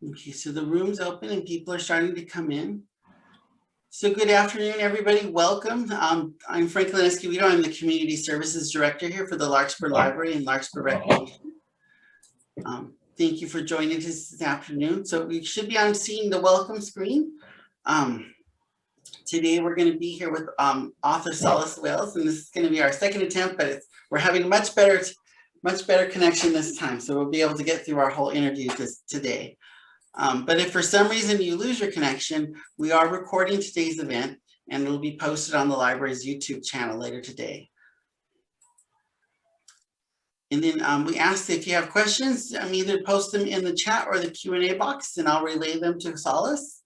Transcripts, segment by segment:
Okay, so the room's open and people are starting to come in. So good afternoon, everybody. Welcome. I'm Franklin Escovedo. I'm the Community Services Director here for the Larkspur Library and Larkspur Recreation. Thank you for joining us this afternoon. So we should be on seeing the welcome screen. Today we're going to be here with author Solace Wales, and this is going to be our second attempt, but we're having a much better connection this time. So we'll be able to get through our whole interview today. But if for some reason you lose your connection, we are recording today's event and it'll be posted on the library's YouTube channel later today. And then we ask if you have questions, either post them in the chat or the Q&A box and I'll relay them to Solace.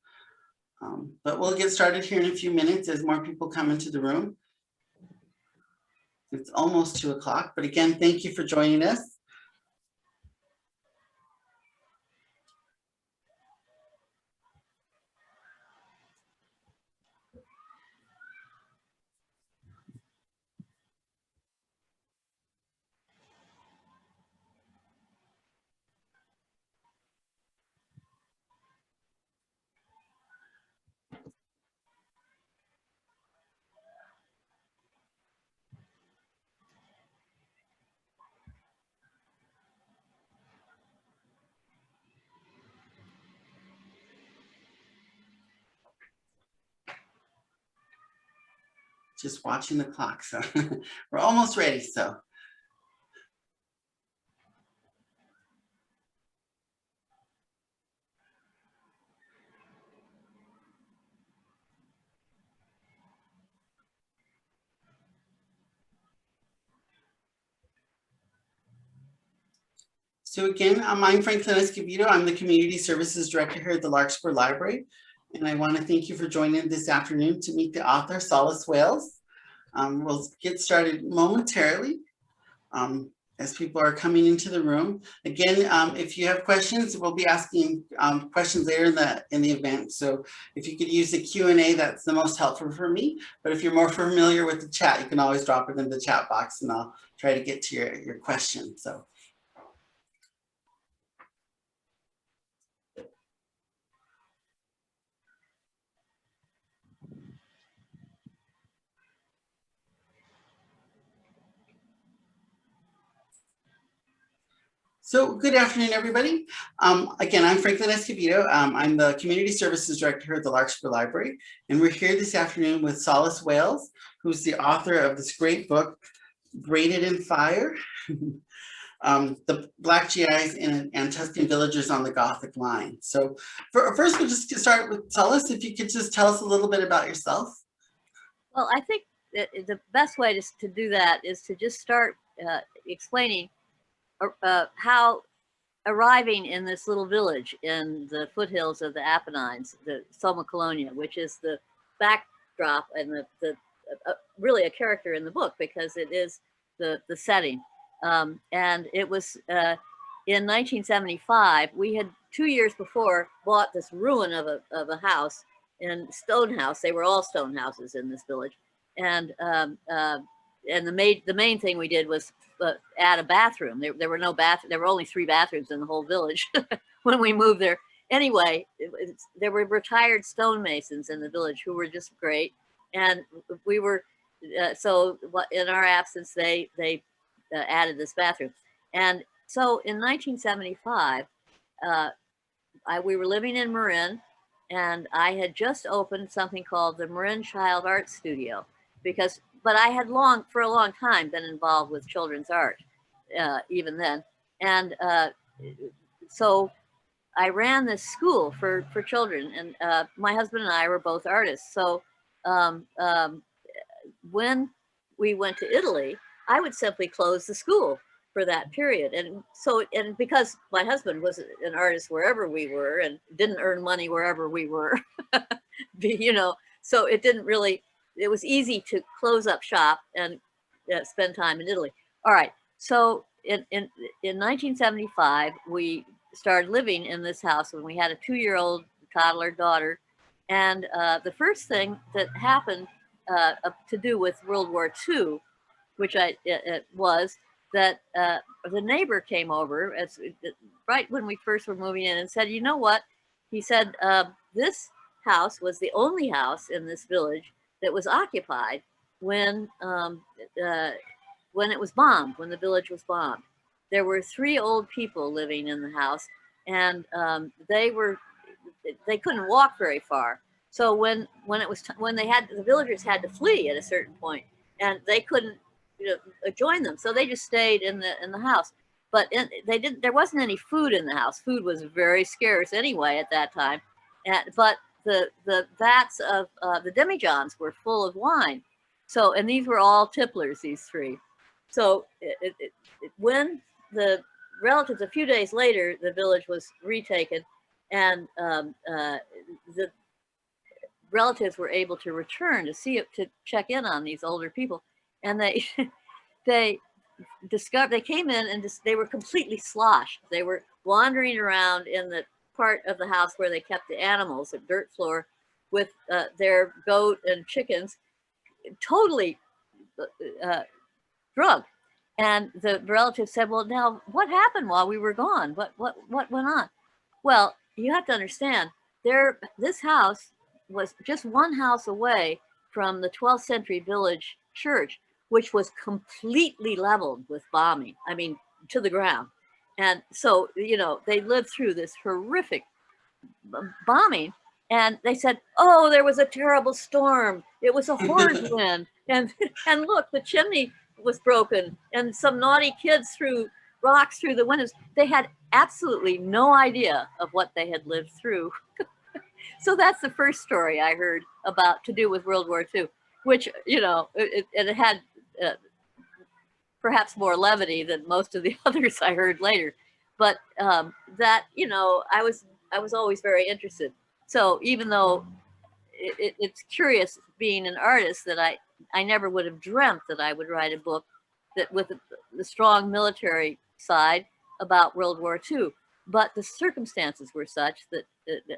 But we'll get started here in a few minutes as more people come into the room. It's almost 2 o'clock, but again, thank you for joining us. Just watching the clock, so we're almost ready. So again, I'm Franklin Escovedo. I'm the Community Services Director here at the Larkspur Library. And I want to thank you for joining this afternoon to meet the author, Solace Wales. We'll get started momentarily as people are coming into the room. Again, if you have questions, we'll be asking questions later in the event. So if you could use the Q&A, that's the most helpful for me. But if you're more familiar with the chat, you can always drop it in the chat box and I'll try to get to your question. So good afternoon, everybody. Again, I'm Franklin Escovedo. I'm the Community Services Director here at the Larkspur Library, and we're here this afternoon with Solace Wales, who's the author of this great book, Braided in Fire, the Black GIs and Tuscan Villagers on the Gothic Line. So first, we'll just start with Solace. If you could just tell us a little bit about yourself. Well, I think that the best way to do that is to just start explaining how arriving in this little village in the foothills of the Apennines, the Sommocolonia, which is the backdrop and really a character in the book because it is the setting. And it was in 1975, we had 2 years before bought this ruin of a house in stone house. They were all stone houses in this village. And the main thing we did was add a bathroom. There were no bath. There were only 3 bathrooms in the whole village when we moved there. Anyway, there were retired stonemasons in the village who were just great, and we were so in our absence they added this bathroom. And so in 1975, we were living in Marin, and I had just opened something called the Marin Child Art Studio but I had for a long time been involved with children's art, even then. And so I ran this school for children, and my husband and I were both artists. So when we went to Italy, I would simply close the school for that period. And because my husband was an artist wherever we were and didn't earn money wherever we were, so it didn't really, it was easy to close up shop and spend time in Italy. All right. So in 1975, we started living in this house when we had a 2-year-old toddler daughter. And the first thing that happened to do with World War II, which that the neighbor came over right when we first were moving in and said, you know what? He said, this house was the only house in this village that was occupied when it was bombed, when the village was bombed. There were 3 old people living in the house, and they couldn't walk very far. So when the villagers had to flee at a certain point, and they couldn't join them, so they just stayed in the house. But there wasn't any food in the house. Food was very scarce anyway at that time, but the vats of the demijohns were full of wine. So, and these were all tipplers, these 3. So when the relatives, a few days later, the village was retaken, and the relatives were able to return to check in on these older people, and they they came in and they were completely sloshed. They were wandering around in the part of the house where they kept the animals, a dirt floor, with their goat and chickens, totally drugged. And the relatives said, well, now what happened while we were gone? What went on? Well, you have to understand, this house was just one house away from the 12th century village church, which was completely leveled with bombing. I mean, to the ground. And so, they lived through this horrific bombing. And they said, oh, there was a terrible storm. It was a horrid wind. And look, the chimney was broken, and some naughty kids threw rocks through the windows. They had absolutely no idea of what they had lived through. So that's the first story I heard about to do with World War II, which, it had perhaps more levity than most of the others I heard later. But that, I was always very interested. So even though it's curious being an artist that I never would have dreamt that I would write a book that with the strong military side about World War II. But the circumstances were such that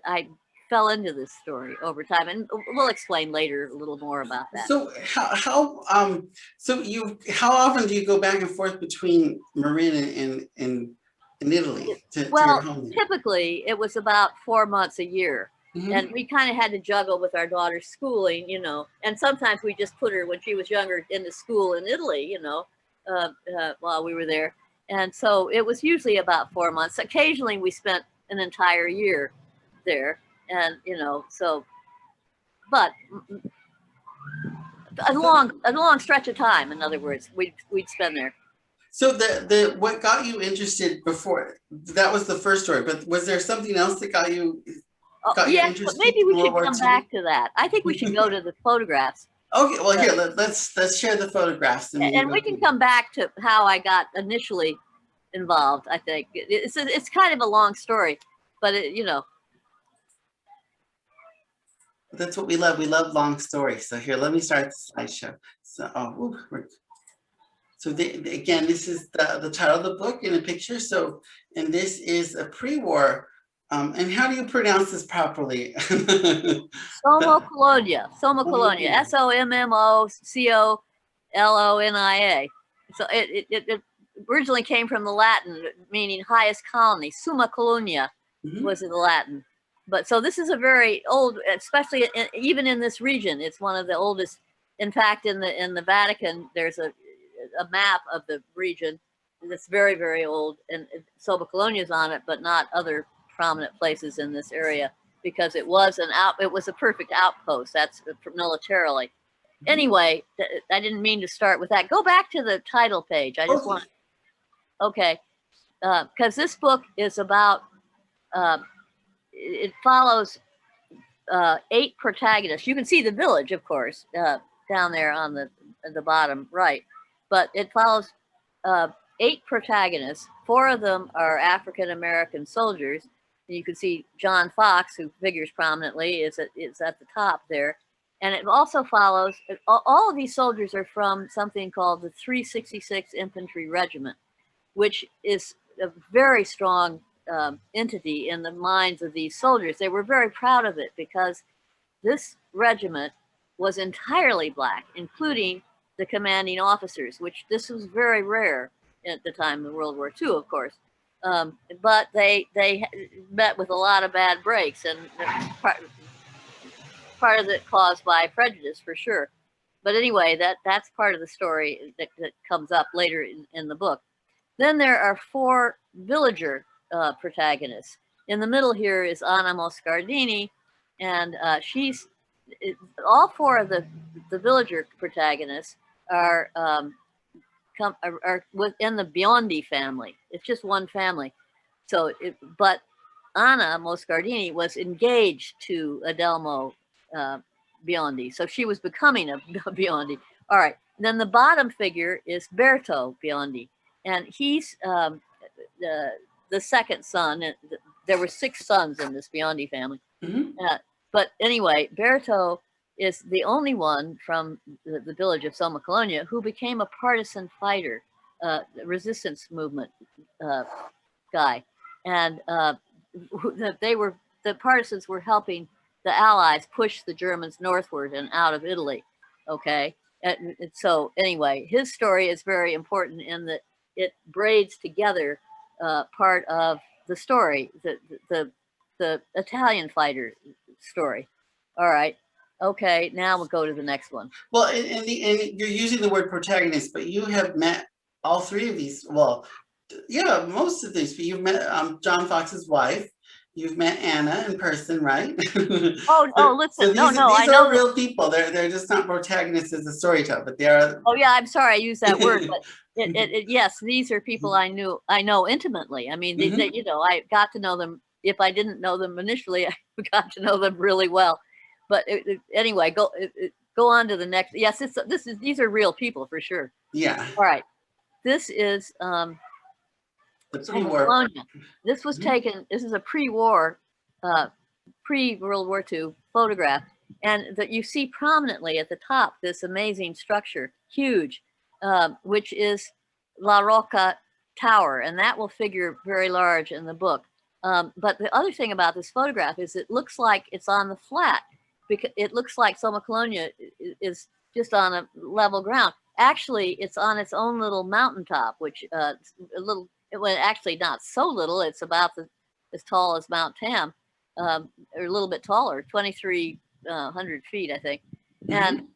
I fell into this story over time, and we'll explain later a little more about that. So how often do you go back and forth between Marin and Italy to your home? Typically it was about 4 months a year. Mm-hmm. And we kind of had to juggle with our daughter's schooling, and sometimes we just put her when she was younger into school in Italy, while we were there. And so it was usually about 4 months. Occasionally we spent an entire year there, and but a long stretch of time, in other words, we'd spend there. So what got you interested before, that was the first story, but was there something else that got you interested? But maybe we should come back to that. I think we should go to the photographs. Okay, well, here, let's share the photographs. And we can come back to how I got initially involved, I think. It's kind of a long story, but That's what we love. We love long stories. So here, let me start the slideshow. So, again, this is the title of the book in a picture. So, and this is a pre-war. And how do you pronounce this properly? Sommocolonia. Sommocolonia. Sommocolonia. So it originally came from the Latin, meaning highest colony. Summa Colonia was in the Latin. But so this is a very old, especially even in this region, it's one of the oldest. In fact, in the Vatican, there's a map of the region that's very, very old, and Sommocolonia is on it, but not other prominent places in this area, because it was a perfect outpost. That's militarily. Anyway, I didn't mean to start with that. Go back to the title page. I just want. Okay, because this book is about. It follows 8 protagonists. You can see the village, of course, down there on the bottom right, but it follows 8 protagonists. 4 of them are African American soldiers. And you can see John Fox, who figures prominently, is at the top there. And it also follows, all of these soldiers are from something called the 366 Infantry Regiment, which is a very strong entity in the minds of these soldiers. They were very proud of it because this regiment was entirely Black, including the commanding officers, which this was very rare. at the time of World War II, of course. But they met with a lot of bad breaks, and part of it caused by prejudice for sure. But anyway, that's part of the story that comes up later in the book. Then there are 4 villager protagonists. In the middle here is Anna Moscardini, and she's all 4 of the villager protagonists are within the Biondi family. It's just one family. So, but Anna Moscardini was engaged to Adelmo Biondi, so she was becoming a Biondi. All right. And then the bottom figure is Berto Biondi, and he's the second son. There were 6 sons in this Biondi family. But anyway, Berto is the only one from the village of Sommocolonia who became a partisan fighter, resistance movement guy. And the partisans were helping the Allies push the Germans northward and out of Italy. Okay. And so anyway, his story is very important in that it braids together part of the story, the Italian fighter story. All right. Okay, now we'll go to the next one. Well, and you're using the word protagonist, but you have met all 3 of these. Well, yeah, most of these. But you've met John Fox's wife. You've met Anna in person, right? Oh, listen. So these are real people. They're just not protagonists as a storyteller, but they are. Oh yeah, I'm sorry I used that word, but yes, these are people I know intimately. I mean, they, you know, I got to know them. If I didn't know them initially, I got to know them really well. But anyway, go on to the next. Yes, these are real people for sure. Yeah. All right. This is the pre-war. This was taken. This is a pre-war, pre-World War II photograph, and that you see prominently at the top this amazing structure, huge, which is La Rocca Tower, and that will figure very large in the book. But the other thing about this photograph is it looks like it's on the flat, because it looks like Sommocolonia is just on a level ground. Actually, it's on its own little mountaintop, which a little, well, actually not so little. It's about as tall as Mount Tam, or a little bit taller, 2,300 feet, I think. And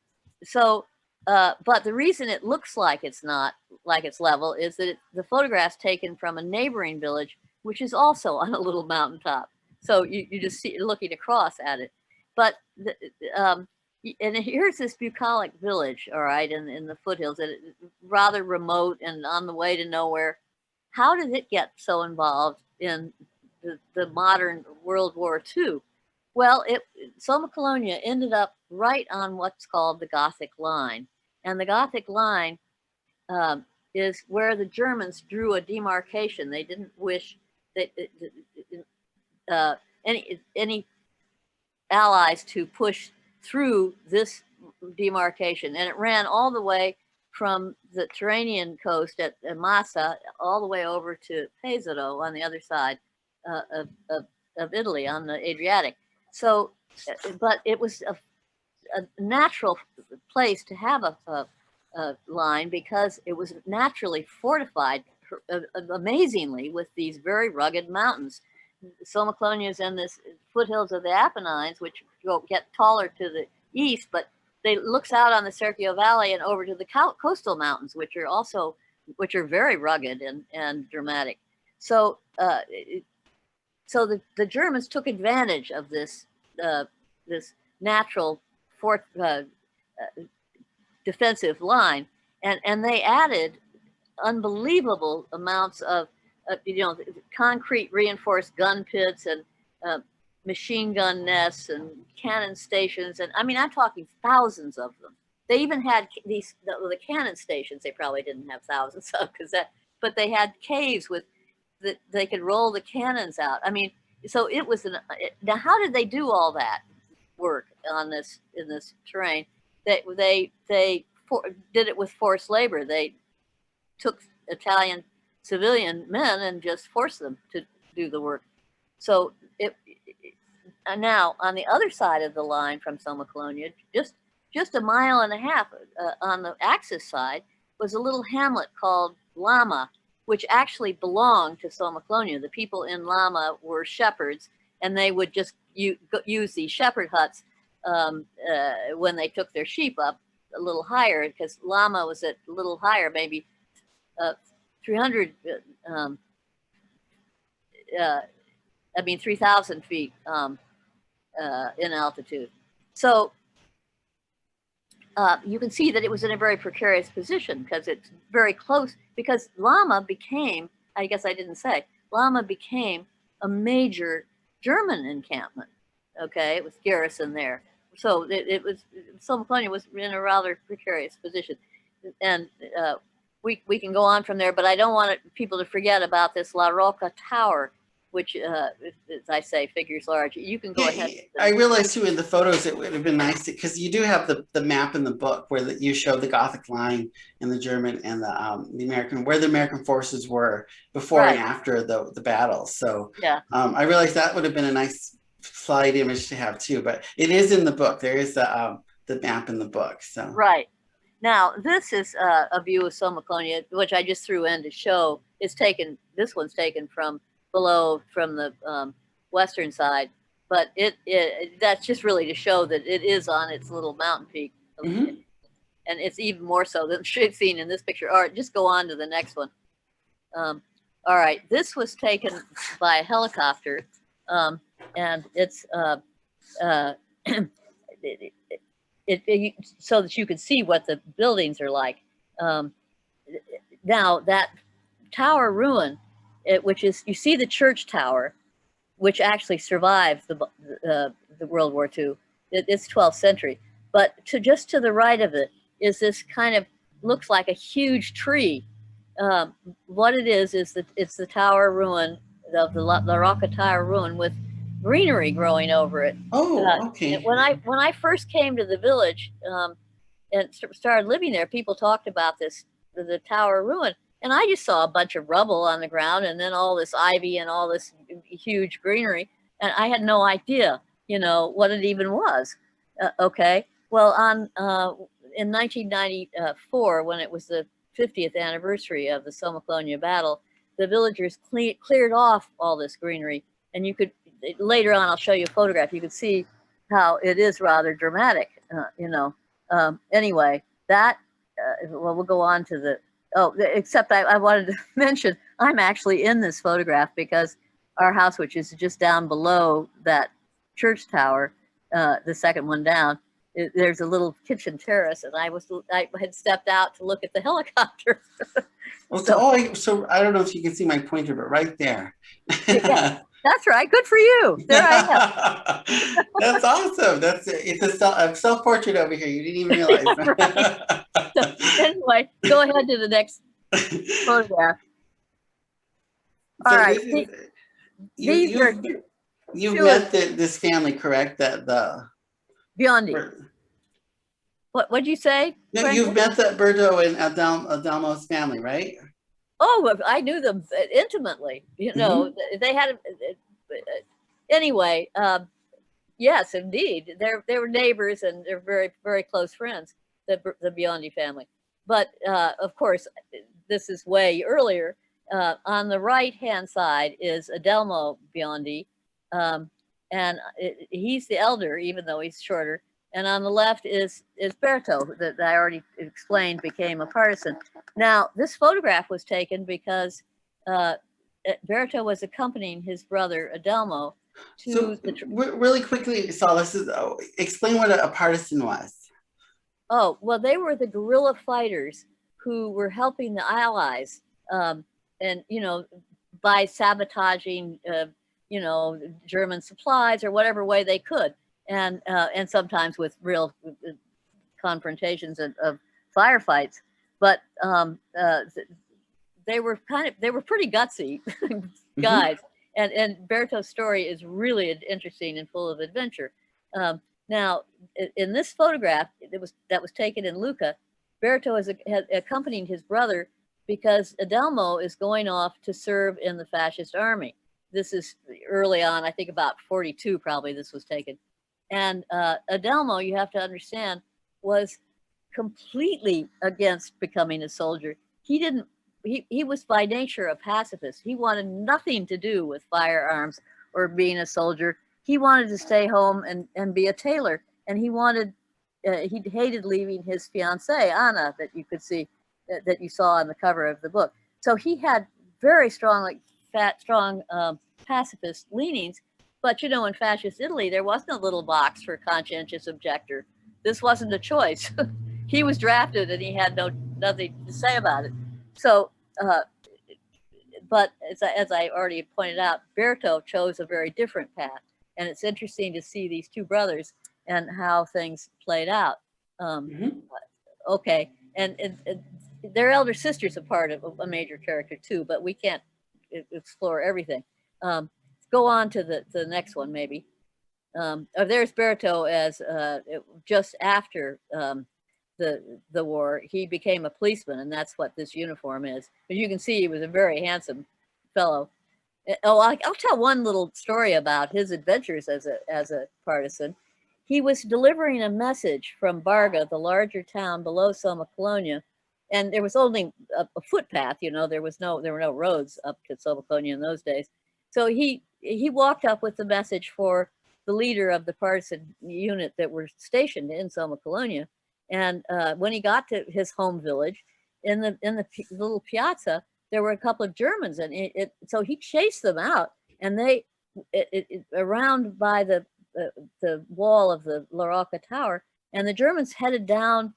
so, but the reason it looks like it's not like it's level is that the photograph's taken from a neighboring village, which is also on a little mountaintop. So you just see looking across at it. But and here's this bucolic village, all right, in the foothills, and rather remote and on the way to nowhere. How did it get so involved in the modern World War II? Well, Sommocolonia ended up right on what's called the Gothic Line, and the Gothic Line is where the Germans drew a demarcation. They didn't wish that any allies to push through this demarcation, and it ran all the way from the Tyrrhenian coast at Massa all the way over to Pesaro on the other side of Italy on the Adriatic. So, but it was a natural place to have a line because it was naturally fortified amazingly with these very rugged mountains. Sommocolonia is in the foothills of the Apennines, which get taller to the east, but they looks out on the Serchio Valley and over to the coastal mountains, which are very rugged and dramatic. So, so the Germans took advantage of this this natural defensive line, and they added unbelievable amounts of concrete reinforced gun pits and machine gun nests and cannon stations, and I mean I'm talking thousands of them. They even had the cannon stations. They probably didn't have thousands of but they had caves with that they could roll the cannons out. I mean, so it was now how did they do all that work in this terrain? They did it with forced labor. They took Italian civilian men and just forced them to do the work. So now on the other side of the line from Sommocolonia, just a mile and a half on the Axis side, was a little hamlet called Lama, which actually belonged to Sommocolonia. The people in Lama were shepherds, and they would just use these shepherd huts when they took their sheep up a little higher, because Lama was a little higher, maybe 300, 3,000 feet in altitude. So you can see that it was in a very precarious position because it's very close, because Lama became, I guess I didn't say, Lama became a major German encampment. Okay, it was garrison there. So it was, Sommocolonia was in a rather precarious position. And we can go on from there, but I don't want people to forget about this La Rocca Tower, which, as I say, figures large. You can go ahead. I realized too in the photos it would have been nice because you do have the map in the book where you show the Gothic Line and the German and the American, where the American forces were before and after the battles. So yeah, I realized that would have been a nice slide image to have too. But it is in the book. There is the map in the book. So right. Now, this is a view of Sommocolonia, which I just threw in to show. It's taken, this one's taken from below, from the western side, but that's just really to show that it is on its little mountain peak. Mm-hmm. And it's even more so than seen in this picture. All right, just go on to the next one. All right, this was taken by a helicopter, and it's so that you could see what the buildings are like. Now that tower ruin, which is, you see the church tower, which actually survived the World War II. It's 12th century, but just to the right of it is this kind of, looks like a huge tree. What it is that it's the tower ruin of the La Rocca Tower ruin with greenery growing over it. Oh, okay. When I first came to the village and started living there, people talked about the tower ruin, and I just saw a bunch of rubble on the ground, and then all this ivy and all this huge greenery, and I had no idea, what it even was. Okay, well, in 1994, when it was the 50th anniversary of the Sommocolonia battle, the villagers cleared off all this greenery, and you could, later on, I'll show you a photograph. You can see how it is rather dramatic, anyway, that, well, we'll go on to the, except I wanted to mention, I'm actually in this photograph because our house, which is just down below that church tower, the second one down, there's a little kitchen terrace, and I had stepped out to look at the helicopter. Well, so I don't know if you can see my pointer, but right there. Yeah, that's right. Good for you. There I am. That's awesome. It's a self-portrait over here. You didn't even realize. Right. So, anyway, go ahead to the next photograph. All right. You've met this family, correct? Biondi. What'd you say? No, Frank? you've met that Berto and Adelmo's family, right? Oh, I knew them intimately. They had. Anyway, yes, indeed, they were neighbors, and they're very, very close friends. The Biondi family, but of course, this is way earlier. On the right-hand side is Adelmo Biondi, and he's the elder, even though he's shorter. And on the left is Berto, that I already explained became a partisan. Now, this photograph was taken because Berto was accompanying his brother Adelmo to really quickly, Solace, explain what a partisan was. Oh, well, they were the guerrilla fighters who were helping the Allies, and by sabotaging German supplies or whatever way they could. And sometimes with real confrontations of firefights, but they were pretty gutsy guys. Mm-hmm. And Berto's story is really interesting and full of adventure. Now, in this photograph that was taken in Lucca, Berto has accompanied his brother because Adelmo is going off to serve in the fascist army. This is early on, I think about 42 probably this was taken. And Adelmo, you have to understand, was completely against becoming a soldier. He he was by nature a pacifist. He wanted nothing to do with firearms or being a soldier. He wanted to stay home and be a tailor. And he wanted, he hated leaving his fiancée, Anna, that you could see, that you saw on the cover of the book. So he had very strong, like strong pacifist leanings. But you know, in fascist Italy, there wasn't a little box for conscientious objector. This wasn't a choice. He was drafted and he had nothing to say about it. So, but as I already pointed out, Berto chose a very different path. And it's interesting to see these two brothers and how things played out. Okay, and their elder sister's a part of a major character too, but we can't explore everything. Go on to the next one, maybe. There's Berto as just after the war, he became a policeman, and that's what this uniform is. But you can see he was a very handsome fellow. Oh, I'll tell one little story about his adventures as a partisan. He was delivering a message from Barga, the larger town below Sommocolonia, and there was only a footpath. You know, there were no roads up to Sommocolonia in those days. So he walked up with the message for the leader of the partisan unit that were stationed in Sommocolonia. And when he got to his home village, in the little piazza, there were a couple of Germans, and so he chased them out, and they around by the wall of the La Rocca Tower, and the Germans headed down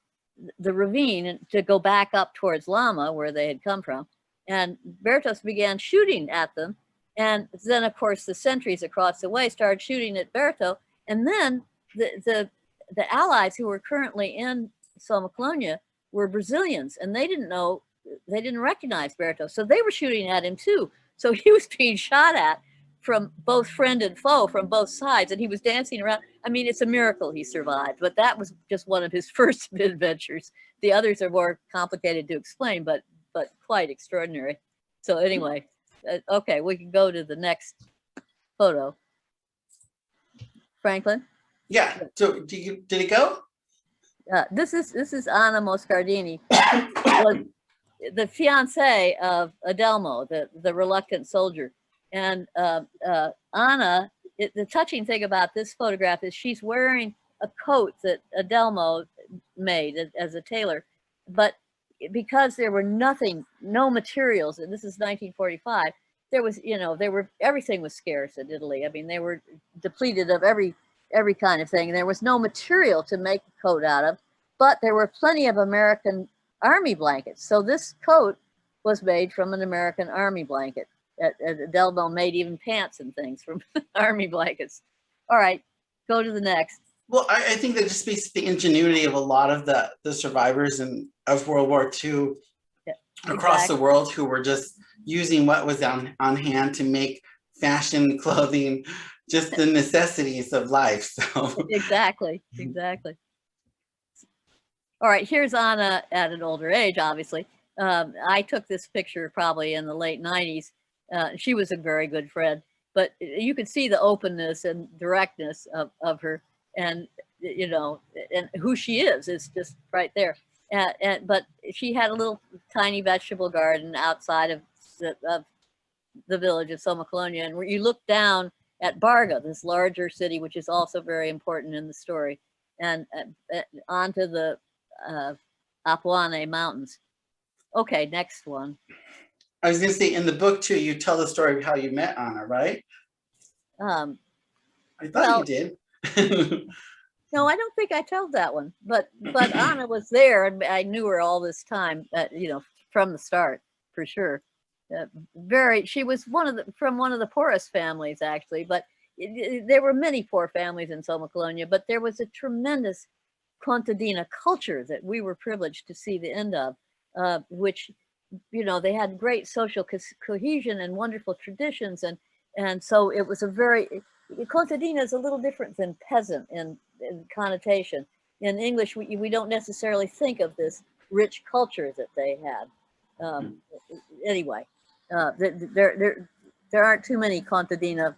the ravine to go back up towards Lama, where they had come from. And Bertos began shooting at them, and then of course the sentries across the way started shooting at Berto, and then the allies who were currently in Sommocolonia were Brazilians, and they didn't recognize Berto, so they were shooting at him too. So he was being shot at from both friend and foe, from both sides, and he was dancing around. I mean, it's a miracle he survived, but that was just one of his first adventures. The others are more complicated to explain, but quite extraordinary. So anyway, okay, we can go to the next photo. Franklin? Yeah, so did it go? This is Anna Moscardini, was the fiancée of Adelmo, the reluctant soldier. And Anna, the touching thing about this photograph is she's wearing a coat that Adelmo made as a tailor, but because there were no materials, and this is 1945, there was, everything was scarce in Italy. I mean, they were depleted of every kind of thing. There was no material to make a coat out of, but there were plenty of American army blankets. So this coat was made from an American army blanket. Adelmo made even pants and things from army blankets. All right, go to the next. Well, I think that just speaks to the ingenuity of a lot of the survivors of World War II across the world, who were just using what was on hand to make fashion, clothing, just the necessities of life. So exactly. All right, here's Anna at an older age, obviously. I took this picture probably in the late 90s. She was a very good friend, but you could see the openness and directness of her, and and who she is just right there. But she had a little tiny vegetable garden outside of the village of Sommocolonia, and where you look down at Barga, this larger city, which is also very important in the story, and onto the Apennines mountains. Okay, next one. I was going to say, in the book too, you tell the story of how you met Anna, right? I thought you did. No, I don't think I told that one, but Anna was there, and I knew her all this time, from the start, for sure. She was from one of the poorest families, actually, but there were many poor families in Sommocolonia, but there was a tremendous contadina culture that we were privileged to see the end of, which, they had great social cohesion and wonderful traditions, and so it was contadina is a little different than peasant in connotation. In English, we don't necessarily think of this rich culture that they had. Anyway, there aren't too many contadina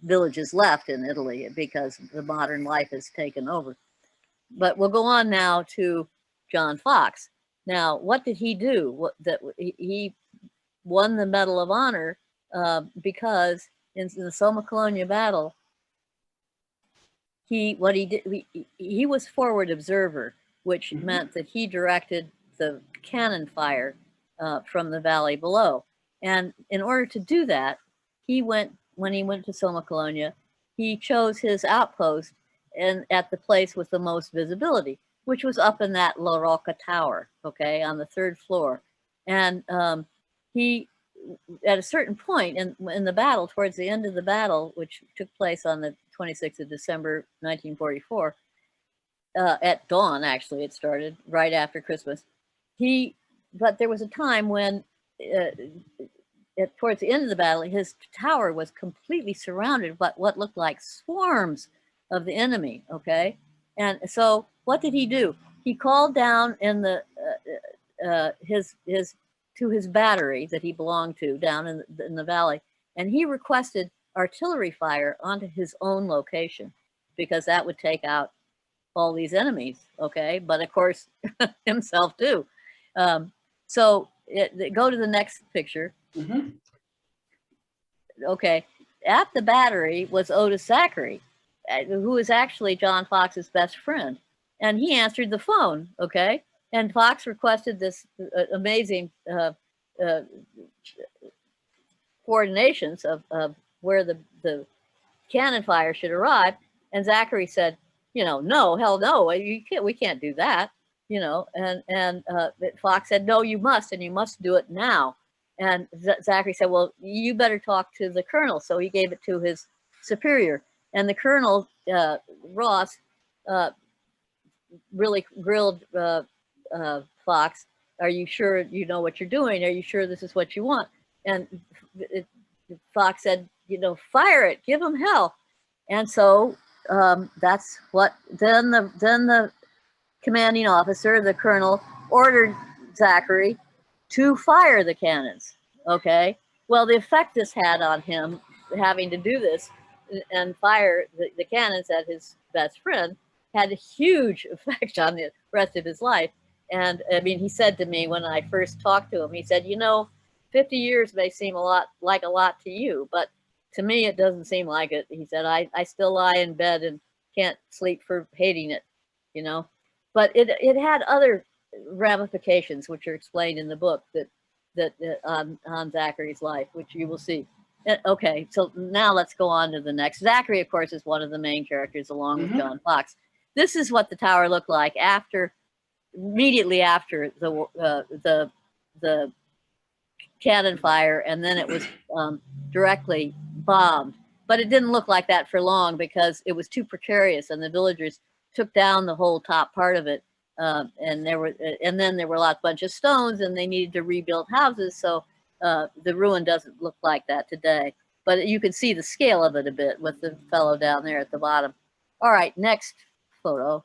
villages left in Italy because the modern life has taken over. But we'll go on now to John Fox. Now, what did he do? He won the Medal of Honor because in the Sommocolonia battle, he was forward observer, which meant that he directed the cannon fire from the valley below. And in order to do that, when he went to Sommocolonia, he chose his outpost at the place with the most visibility, which was up in that La Rocca Tower, okay, on the 3rd floor. And he, at a certain point in the battle, towards the end of the battle, which took place on the 26th of December, 1944, at dawn, actually, it started right after Christmas. But there was a time when, towards the end of the battle, his tower was completely surrounded by what looked like swarms of the enemy, okay? And so what did he do? He called down in to his battery that he belonged to down in the valley, and he requested artillery fire onto his own location because that would take out all these enemies, okay? But of course, himself too. So go to the next picture. Okay, at the battery was Otis Zachary, who is actually John Fox's best friend. And he answered the phone, okay? And Fox requested this amazing coordinations of where the cannon fire should arrive. And Zachary said, no, hell no, we can't do that, and Fox said, no, you must, and you must do it now. And Zachary said, well, you better talk to the colonel. So he gave it to his superior. And the colonel, Ross, really grilled Fox. Are you sure you know what you're doing? Are you sure this is what you want? And Fox said, fire it, give him hell. And so that's what, then the commanding officer, the colonel, ordered Zachary to fire the cannons, okay? Well, the effect this had on him, having to do this and fire the cannons at his best friend, had a huge effect on the rest of his life. And I mean, he said to me when I first talked to him, he said, 50 years may seem a lot to you, but to me, it doesn't seem like it. He said, I still lie in bed and can't sleep for hating it, But it had other ramifications, which are explained in the book that on Zachary's life, which you will see. Okay, so now let's go on to the next. Zachary, of course, is one of the main characters along with John Fox. This is what the tower looked like immediately after the cannon fire, and then it was directly bombed. But it didn't look like that for long because it was too precarious, and the villagers took down the whole top part of it. And then there were a bunch of stones, and they needed to rebuild houses. So the ruin doesn't look like that today. But you can see the scale of it a bit with the fellow down there at the bottom. All right, next photo.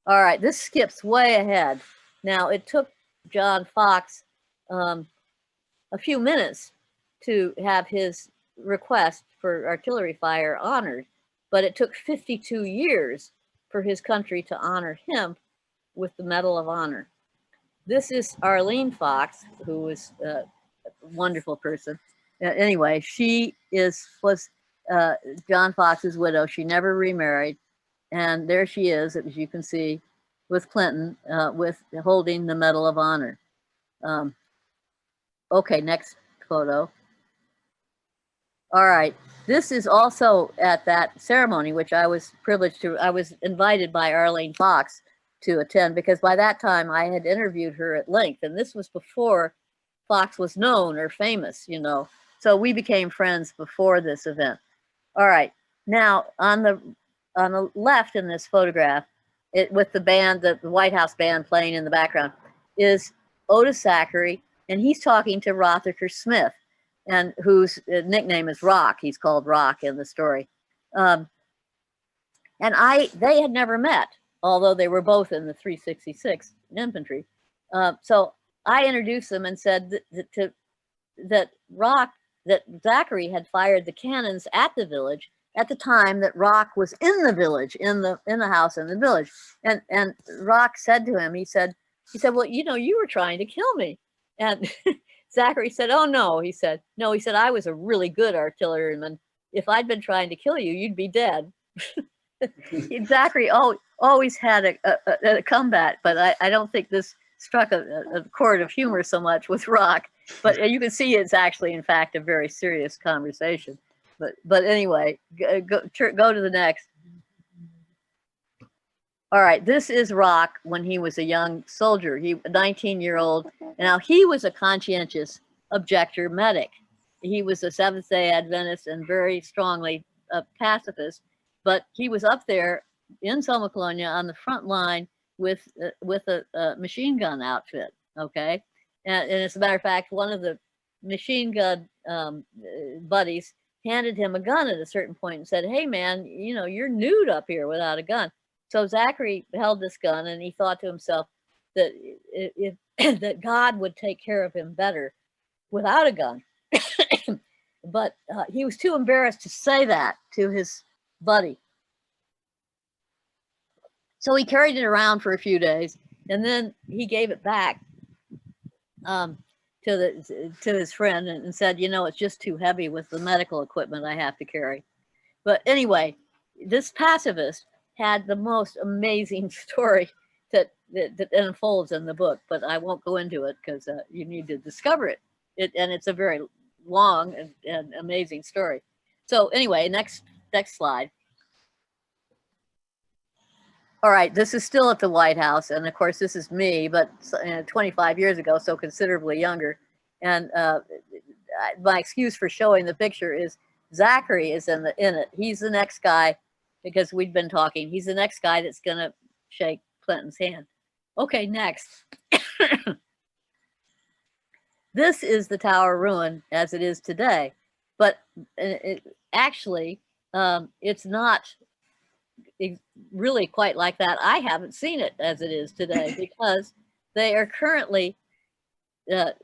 All right, this skips way ahead. Now, it took John Fox a few minutes to have his request for artillery fire honored, but it took 52 years for his country to honor him with the Medal of Honor. This is Arlene Fox, who is a wonderful person. Anyway, she was John Fox's widow. She never remarried. And there she is, as you can see, with Clinton, with holding the Medal of Honor. Okay, next photo. All right, this is also at that ceremony, which I was privileged to, I was invited by Arlene Fox to attend, because by that time I had interviewed her at length, and this was before Fox was known or famous, So we became friends before this event. All right, now on the left in this photograph, with the band, the White House band playing in the background, is Otis Zachary, and he's talking to Rothacker Smith, and whose nickname is Rock. He's called Rock in the story. And they had never met, although they were both in the 366 infantry. So I introduced them and said that Zachary had fired the cannons at the village at the time that Rock was in the village, in the house in the village. And Rock said to him, he said, He said, well, you know, you were trying to kill me. And Zachary said, oh, no. He said, no, he said, I was a really good artilleryman. If I'd been trying to kill you, you'd be dead. Zachary always had a comeback, but I don't think this struck a chord of humor so much with Rock. But you can see it's actually, in fact, a very serious conversation. But anyway, go to the next. All right, this is Rock when he was a young soldier. He 19-year-old. Now he was a conscientious objector medic. He was a Seventh-day Adventist and very strongly a pacifist. But he was up there in Sommocolonia on the front line with a machine gun outfit. Okay, and as a matter of fact, one of the machine gun buddies handed him a gun at a certain point and said, "Hey, man, you know you're nude up here without a gun." So Zachary held this gun and he thought to himself that that God would take care of him better without a gun. But he was too embarrassed to say that to his buddy. So he carried it around for a few days and then he gave it back to his friend and said, you know, it's just too heavy with the medical equipment I have to carry. But anyway, this pacifist had the most amazing story that unfolds in the book, but I won't go into it because you need to discover it. And it's a very long and amazing story. So anyway, next slide. All right, this is still at the White House, and of course this is me, but 25 years ago, so considerably younger. And my excuse for showing the picture is Zachary is in it. He's the next guy, because we'd been talking. He's the next guy that's gonna shake Clinton's hand. Okay, next. This is the tower ruin as it is today, but actually, it's not really quite like that. I haven't seen it as it is today because they are currently, the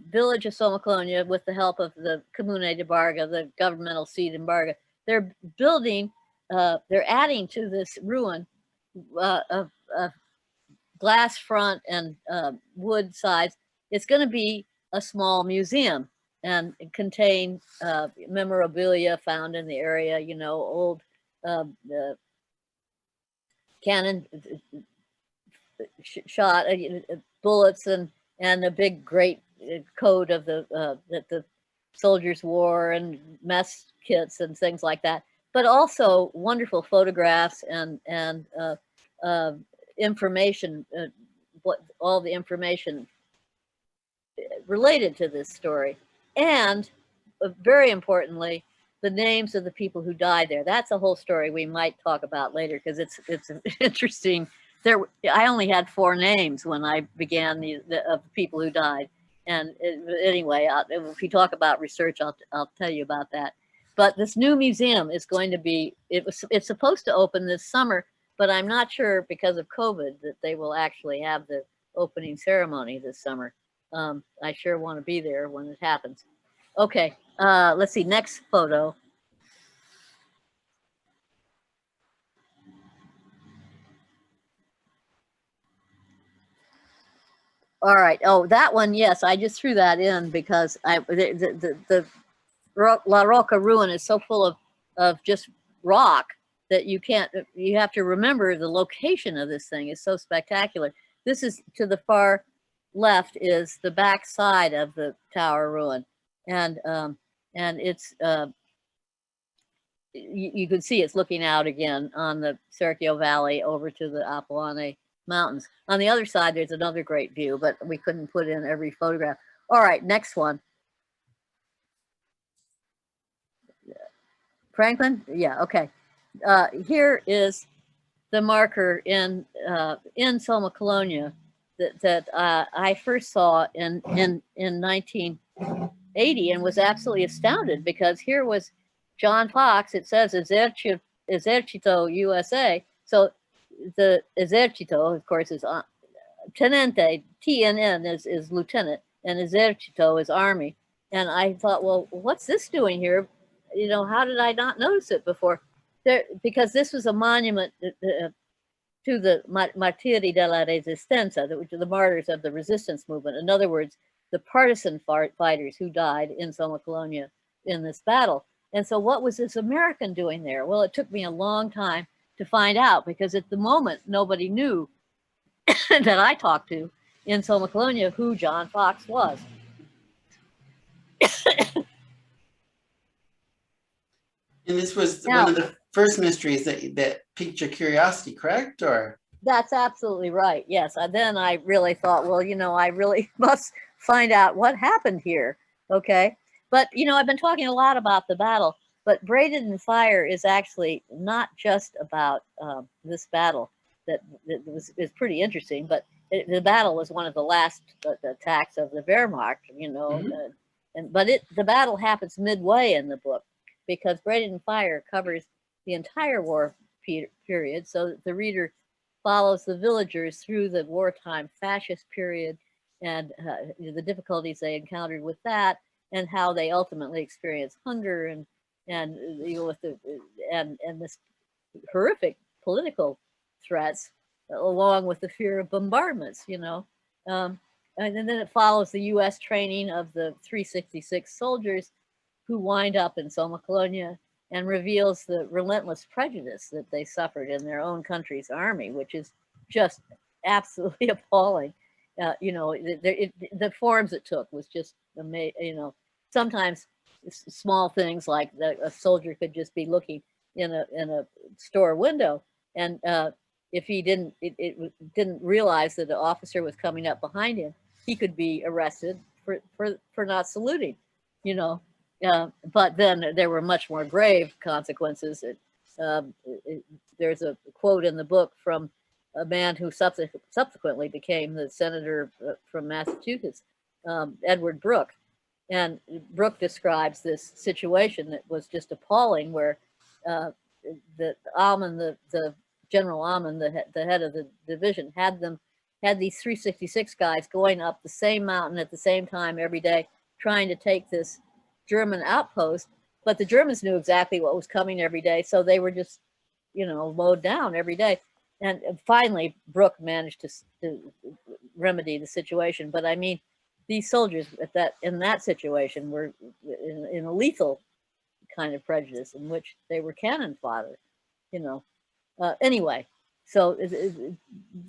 village of Sommocolonia, with the help of the Comune de Barga, the governmental seat in Barga, they're building, they're adding to this ruin of glass front and wood sides. It's going to be a small museum and contain memorabilia found in the area, you know, old cannon shot, bullets, and a big great coat of that the soldiers wore, and mess kits and things like that. But also wonderful photographs and information, what all the information related to this story, and very importantly, the names of the people who died there. That's a whole story we might talk about later because it's interesting. I only had 4 names when I began of the people who died, and anyway, if we talk about research, I'll tell you about that. But this new museum is going to be, it's supposed to open this summer, but I'm not sure because of COVID that they will actually have the opening ceremony this summer. I sure want to be there when it happens. Okay, let's see, next photo. All right, oh, that one, yes, I just threw that in because the La Rocca ruin is so full of just rock that you have to remember the location of this thing is so spectacular. This is to the far left is the back side of the tower ruin. And it's, you can see it's looking out again on the Serchio Valley over to the Apennines Mountains. On the other side, there's another great view, but we couldn't put in every photograph. All right, next one. Franklin? Yeah, okay. Here is the marker in Sommocolonia that I first saw in 1980 and was absolutely astounded because here was John Fox. It says Esercito USA. So the Esercito, of course, is Tenente, TNN is lieutenant, and Esercito is army. And I thought, well, what's this doing here? You know, how did I not notice it before? Because this was a monument to the Martiri della Resistenza, which are the martyrs of the resistance movement. In other words, the partisan fighters who died in Sommocolonia in this battle. And so what was this American doing there? Well, it took me a long time to find out, because at the moment, nobody knew that I talked to in Sommocolonia who John Fox was. And this was one of the first mysteries that piqued your curiosity, correct? Or that's absolutely right. Yes. Then I really thought, well, I really must find out what happened here. Okay. But, I've been talking a lot about the battle, but Braided in Fire is actually not just about this battle that is pretty interesting, but the battle was one of the last attacks of the Wehrmacht, but the battle happens midway in the book, because Braided in Fire covers the entire war period, so that the reader follows the villagers through the wartime fascist period and the difficulties they encountered with that, and how they ultimately experienced hunger and with and this horrific political threats, along with the fear of bombardments. And then it follows the U.S. training of the 366 soldiers who wind up in Sommocolonia, and reveals the relentless prejudice that they suffered in their own country's army, which is just absolutely appalling. The forms it took was just amazing. Sometimes small things like a soldier could just be looking in a store window, and if he didn't realize that the officer was coming up behind him, he could be arrested for not saluting. But then there were much more grave consequences. There's a quote in the book from a man who subsequently became the senator from Massachusetts, Edward Brooke. And Brooke describes this situation that was just appalling, where the General Alman, the head of the division, had these 366 guys going up the same mountain at the same time every day, trying to take this German outpost, but the Germans knew exactly what was coming every day, so they were just, mowed down every day. And finally, Brooke managed to remedy the situation. But I mean, these soldiers in that situation were in a lethal kind of prejudice, in which they were cannon fodder. Anyway, so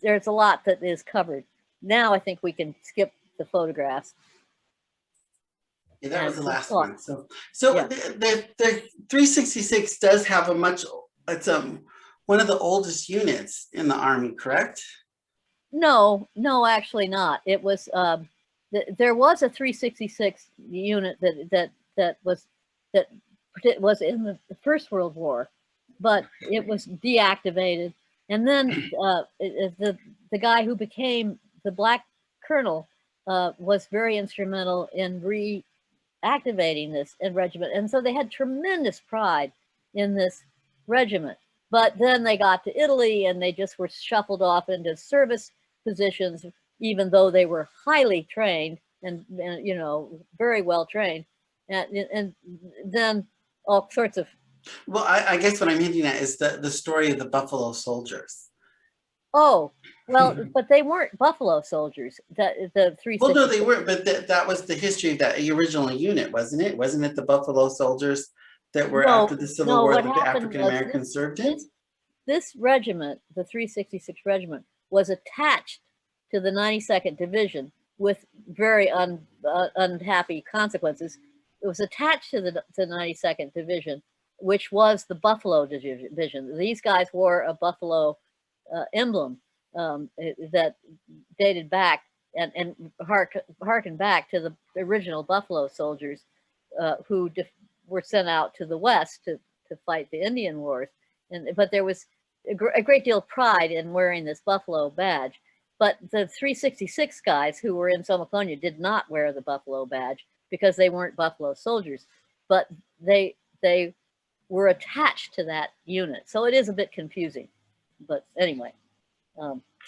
there's a lot that is covered. Now I think we can skip the photographs. Yeah, that was the last one. So yeah. the 366 does have it's one of the oldest units in the army, correct? No, actually not. It was there was a 366 unit that was in the First World War, but it was deactivated. And then the guy who became the Black Colonel was very instrumental in reactivating this regiment, and so they had tremendous pride in this regiment. But then they got to Italy, and they just were shuffled off into service positions, even though they were highly trained and very well trained, and then all sorts of. Well, I guess what I'm hinting at is the story of the Buffalo Soldiers. Oh, well, but they weren't Buffalo Soldiers. The 366. Well, no, they weren't. But that was the history of that original unit, wasn't it? Wasn't it the Buffalo Soldiers that were after the Civil War that the African Americans served in? This regiment, the 366 regiment, was attached to the 92nd Division with very unhappy consequences. It was attached to the 92nd Division, which was the Buffalo Division. These guys wore a buffalo emblem that dated back and harkened back to the original Buffalo soldiers who were sent out to the West to fight the Indian Wars. But there was a great deal of pride in wearing this Buffalo badge. But the 366 guys who were in Sommocolonia did not wear the Buffalo badge because they weren't Buffalo soldiers, but they were attached to that unit. So it is a bit confusing. But anyway.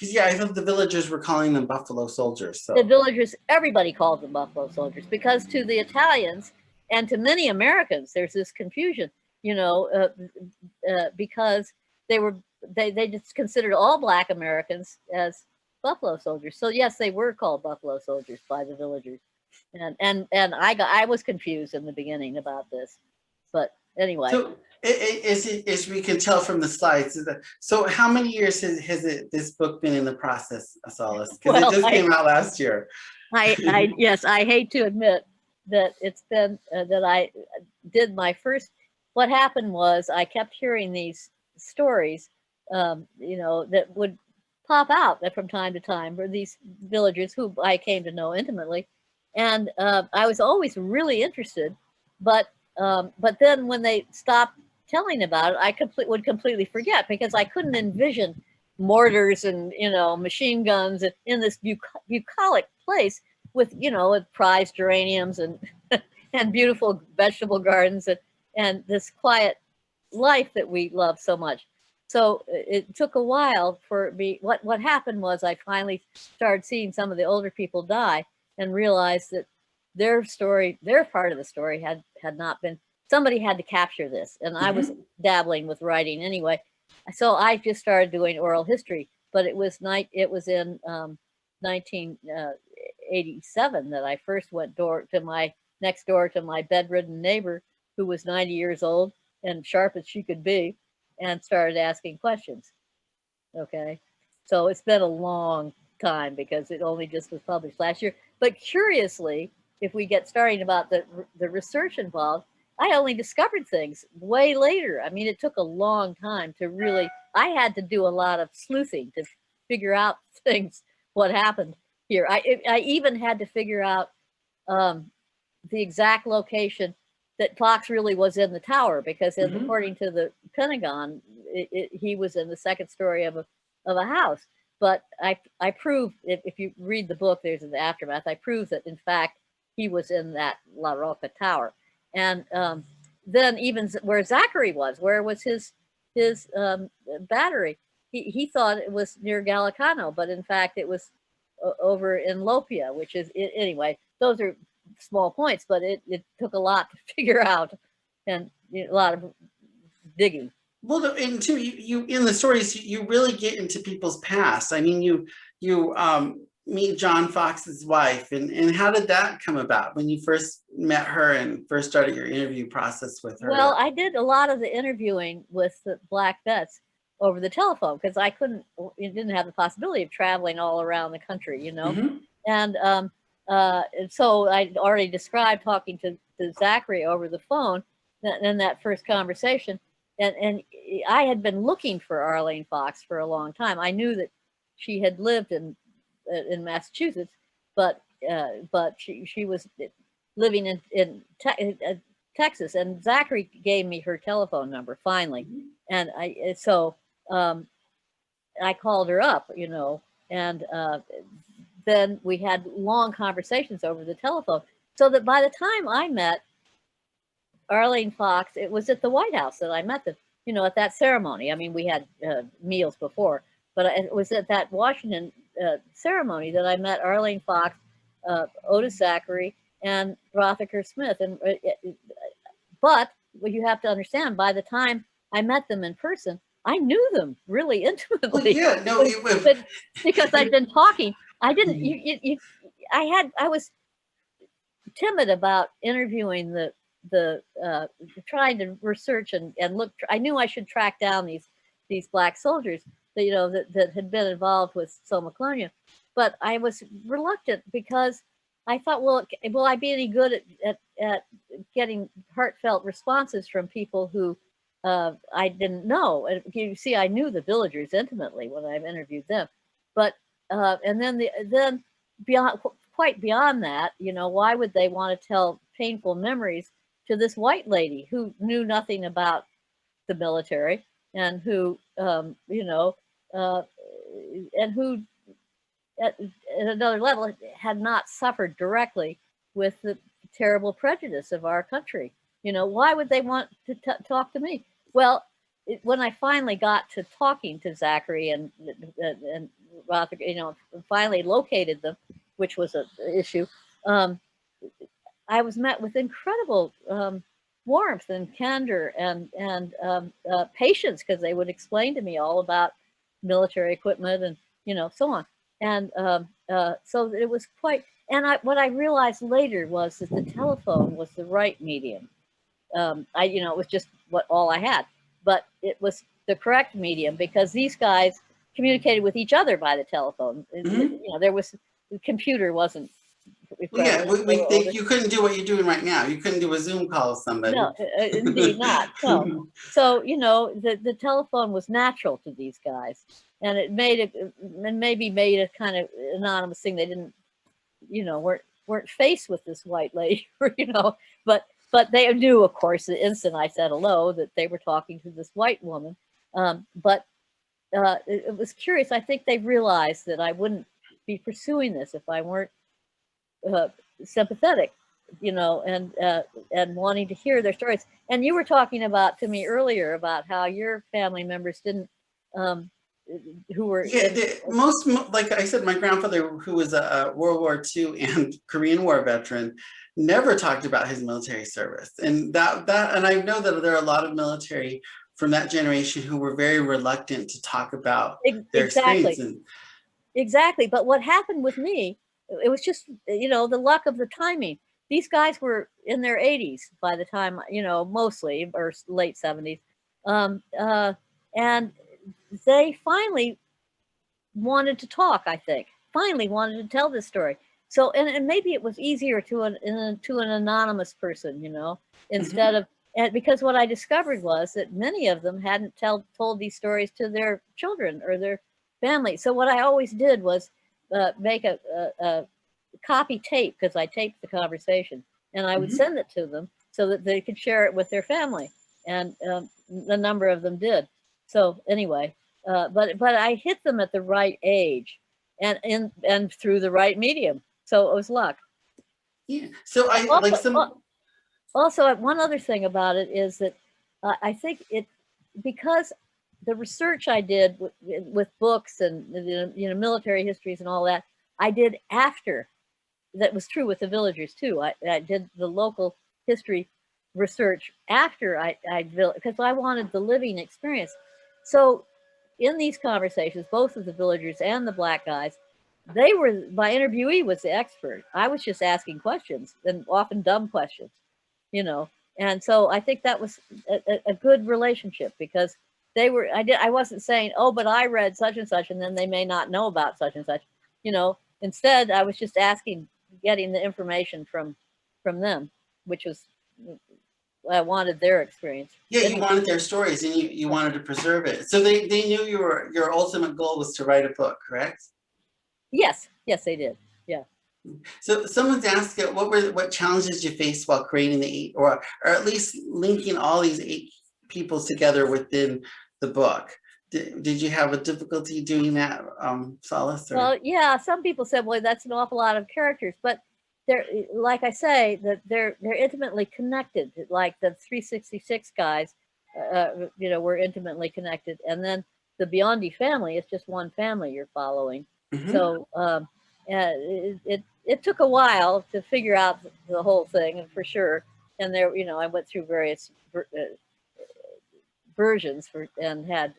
Yeah, I thought the villagers were calling them Buffalo Soldiers. So. The villagers, everybody called them Buffalo Soldiers, because to the Italians and to many Americans, there's this confusion, because they were they just considered all Black Americans as buffalo soldiers. So yes, they were called buffalo soldiers by the villagers, and I was confused in the beginning about this, but anyway. So as we can tell from the slides, so how many years has this book been in the process, Solace? Because it just came out last year. Yes, I hate to admit that it's been that I did my first. What happened was I kept hearing these stories, you know, that would pop out from time to time for these villagers who I came to know intimately, and I was always really interested, but then when they stopped telling about it, I would completely forget, because I couldn't envision mortars and, you know, machine guns in this bucolic place with, you know, with prized geraniums and and beautiful vegetable gardens and this quiet life that we love so much. So it took a while for me. What happened was I finally started seeing some of the older people die and realized that their story, their part of the story had not been, somebody had to capture this. And I was dabbling with writing anyway. So I just started doing oral history, but it was in 1987 that I first went next door to my bedridden neighbor, who was 90 years old and sharp as she could be, and started asking questions. Okay. So it's been a long time because it only just was published last year. But curiously, if we get starting about the research involved, I only discovered things way later. I mean, it took a long time to really, I had to do a lot of sleuthing to figure out things, what happened here. I even had to figure out the exact location that Fox really was in the tower, because according to the Pentagon, he was in the second story of a house. But I proved, if you read the book, there's an aftermath, I proved that in fact he was in that La Rocca tower. And then even where Zachary was, where was his battery, he thought it was near Gallicano, but in fact it was over in Lopia, which is, anyway, those are small points, but it took a lot to figure out, and a lot of digging. Well, and too, you in the stories, you really get into people's past. I mean, you meet John Fox's wife, and how did that come about when you first met her and first started your interview process with her? Well, I did a lot of the interviewing with the Black vets over the telephone, because I didn't have the possibility of traveling all around the country, you know. And so I already described talking to Zachary over the phone in that first conversation. And I had been looking for Arlene Fox for a long time. I knew that she had lived in Massachusetts, but she was living in Texas. And Zachary gave me her telephone number finally, and I called her up, you know, and then we had long conversations over the telephone. So that by the time I met Arlene Fox, it was at the White House that I met them, you know, at that ceremony. I mean, we had meals before, but it was at that Washington ceremony that I met Arlene Fox, Otis Zachary, and Rothaker Smith. But what you have to understand, by the time I met them in person, I knew them really intimately. Well, yeah, no, but because I'd been talking. I didn't. I was timid about interviewing trying to research and look. I knew I should track down these Black soldiers that, you know, that had been involved with Sommocolonia, but I was reluctant because I thought, well, will I be any good at getting heartfelt responses from people who I didn't know? And you see, I knew the villagers intimately when I interviewed them, but and then quite beyond that, you know, why would they want to tell painful memories to this white lady who knew nothing about the military, and who you know, and who at another level had not suffered directly with the terrible prejudice of our country? You know, why would they want to talk to me? Well, when I finally got to talking to Zachary and Rothaker, you know, finally located them, which was an issue, I was met with incredible warmth and candor and patience, because they would explain to me all about military equipment and so on. And so it was quite. And what I realized later was that the telephone was the right medium. It was just all I had, but it was the correct medium because these guys communicated with each other by the telephone. There was the computer wasn't. Yeah, you couldn't do what you're doing right now. You couldn't do a Zoom call with somebody. No, indeed not. No. So the telephone was natural to these guys, and it maybe made a kind of anonymous thing. They didn't, weren't faced with this white lady, but they knew, of course, the instant I said hello that they were talking to this white woman. But it was curious. I think they realized that I wouldn't be pursuing this if I weren't sympathetic, and wanting to hear their stories. And you were talking to me earlier about how your family members didn't, who were most, like I said, my grandfather, who was a World War II and Korean War veteran, never talked about his military service, and and I know that there are a lot of military from that generation who were very reluctant to talk about their experience. Exactly, but what happened with me, it was just the luck of the timing. These guys were in their 80s by the time, mostly, or late 70s, and they finally wanted to talk. I think finally wanted to tell this story. So, and maybe it was easier to an anonymous person, instead of, and because what I discovered was that many of them hadn't told these stories to their children or their family. So what I always did was make a copy tape, because I taped the conversation, and I would send it to them so that they could share it with their family, and a number of them did. So anyway, but I hit them at the right age, and through the right medium. So it was luck. Yeah. So also, one other thing about it is that I think because the research I did with books and military histories and all that, I did after. That was true with the villagers too. I did the local history research after because I wanted the living experience. So in these conversations, both of the villagers and the black guys, my interviewee was the expert. I was just asking questions, and often dumb questions, and so I think that was a good relationship, because I wasn't saying, oh, but I read such and such, and then they may not know about such and such, instead I was just getting the information from them, which was, I wanted their experience. Yeah, you wanted their stories, and you wanted to preserve it. So they knew your ultimate goal was to write a book, correct? Yes, they did. Yeah. So someone's asked, what challenges you faced while creating the 8, or at least linking all these 8 people together within the book? Did you have a difficulty doing that, Solace? Or? Well, yeah, some people said, well, that's an awful lot of characters, but they're, like I say, that they're intimately connected. Like the 366 guys, were intimately connected, and then the Biondi family is just one family you're following. So it took a while to figure out the whole thing, for sure. And there, I went through various versions and had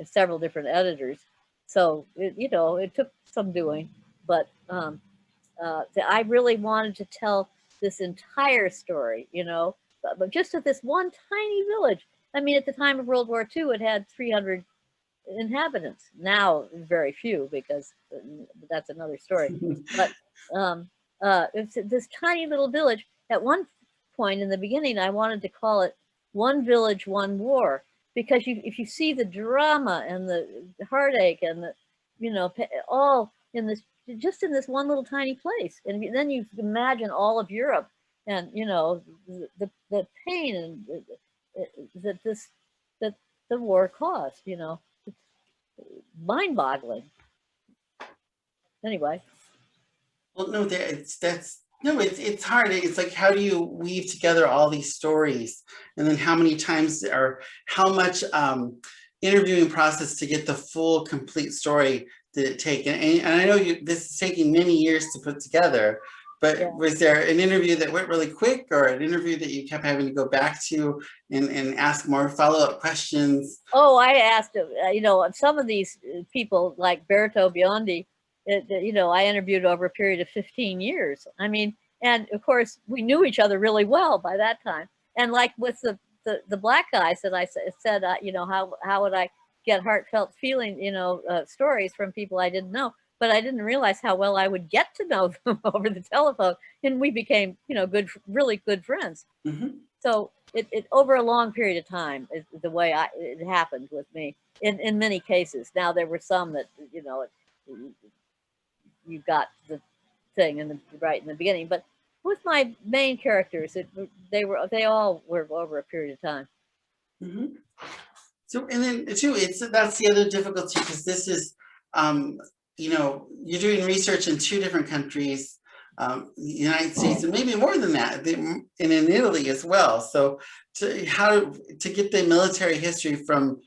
several different editors. So it took some doing, but I really wanted to tell this entire story, but just at this one tiny village. I mean, at the time of World War II, it had 300 inhabitants. Now, very few, because that's another story. But it's this tiny little village. At one point in the beginning, I wanted to call it One Village, One War, because if you see the drama and the heartache and the, all in this, just in this one little tiny place, and then you imagine all of Europe, and the pain and that the war caused, mind-boggling. Anyway. Well, no, it's hard. It's like, how do you weave together all these stories, and then how many times or how much interviewing process to get the full, complete story did it take? And I know this is taking many years to put together, But Yeah. was there an interview that went really quick, or an interview that you kept having to go back to and ask more follow-up questions? Oh, I asked, you know, some of these people like Berto Biondi, you know, I interviewed over a period of 15 years. I mean, and of course, we knew each other really well by that time. And like with the black guys that I said, you know, how would I get heartfelt feeling, you know, stories from people I didn't know. But I didn't realize how well I would get to know them over the telephone. And we became, you know, really good friends. Mm-hmm. So it over a long period of time is the way it happened with me in many cases. Now there were some that, you know, you got the thing right in the beginning, but with my main characters, they all were over a period of time. Mm-hmm. So, and then too, that's the other difficulty, because this is, you know, you're doing research in 2 different countries, the United States, and maybe more than that, and in Italy as well. So, to get the military history from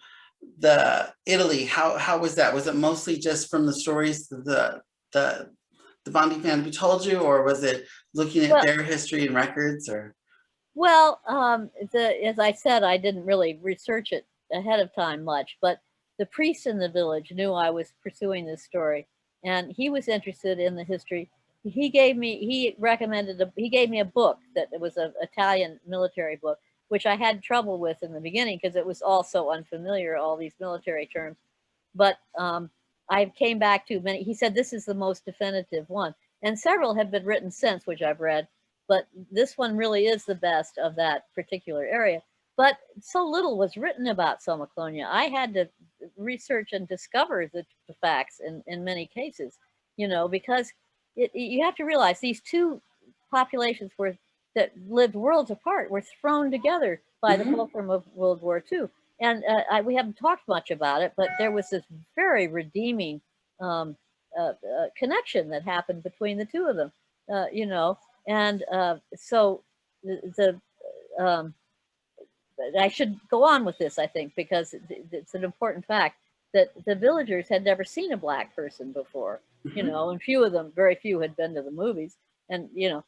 the Italy, how was that? Was it mostly just from the stories the Bondi family told you, or was it looking at their history and records, or? Well, as I said, I didn't really research it ahead of time much, but the priest in the village knew I was pursuing this story, and he was interested in the history. He gave me a book that was an Italian military book, which I had trouble with in the beginning because it was all so unfamiliar, all these military terms. But I came back to many. He said this is the most definitive one, and several have been written since, which I've read. But this one really is the best of that particular area. But so little was written about Sommocolonia. I had to research and discover the facts in many cases, you know, because you have to realize these 2 populations that lived worlds apart were thrown together by the fulcrum of World War II. And we haven't talked much about it, but there was this very redeeming connection that happened between the 2 of them, you know. And so I should go on with this, I think, because it's an important fact that the villagers had never seen a black person before, you know, and very few had been to the movies. And, you know,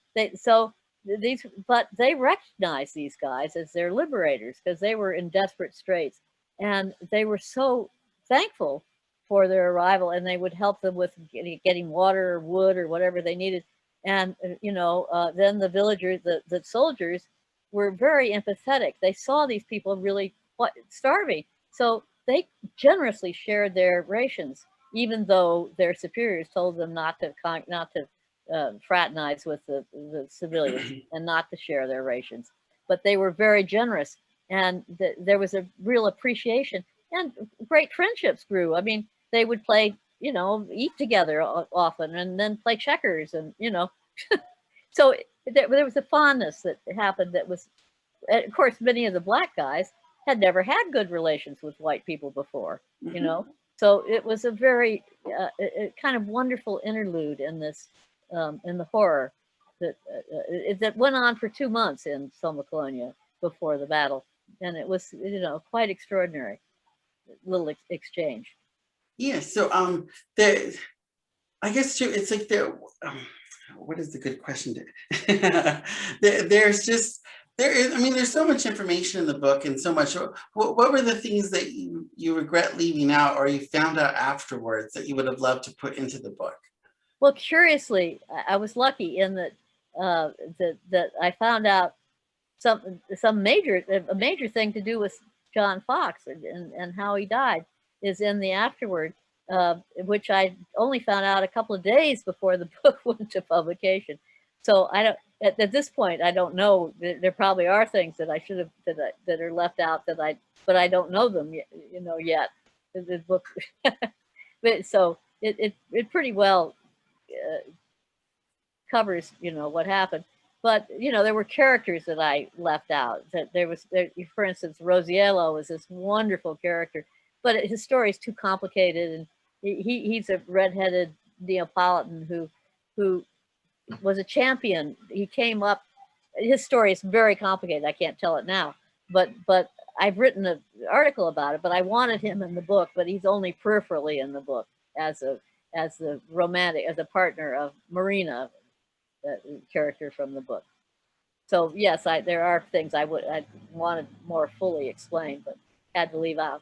but they recognized these guys as their liberators because they were in desperate straits. And they were so thankful for their arrival, and they would help them with getting water or wood or whatever they needed. And, you know, then the villagers, the soldiers were very empathetic. They saw these people really starving. So they generously shared their rations, even though their superiors told them not to fraternize with the civilians and not to share their rations. But they were very generous, and there was a real appreciation, and great friendships grew. I mean, they would play, you know, eat together often, and then play checkers, and, you know. So there was a fondness that happened that was, of course, many of the black guys had never had good relations with white people before, you know. So it was a very kind of wonderful interlude in this, in the horror that went on for 2 months in Sommocolonia before the battle. And it was, you know, quite extraordinary little exchange. Yeah, so there, I guess too, it's like what is the good question? There's just, I mean, there's so much information in the book, and so much. What were the things that you regret leaving out, or you found out afterwards, that you would have loved to put into the book? Well, curiously, I was lucky in that that I found out a major thing to do with John Fox and how he died is in the afterword, which I only found out a couple of days before the book went to publication. So I don't, at this point, I don't know. There probably are things that I should have that are left out but I don't know them, you know, yet. The book, but so it pretty well covers, you know, what happened. But, you know, there were characters that I left out. That for instance, Rosiello was this wonderful character, but his story is too complicated, and he's a redheaded Neapolitan who was a champion. He came up. His story is very complicated. I can't tell it now, but I've written an article about it. But I wanted him in the book, but he's only peripherally in the book as a partner of Marina, character from the book. So yes, there are things I wanted more fully explained, but had to leave out.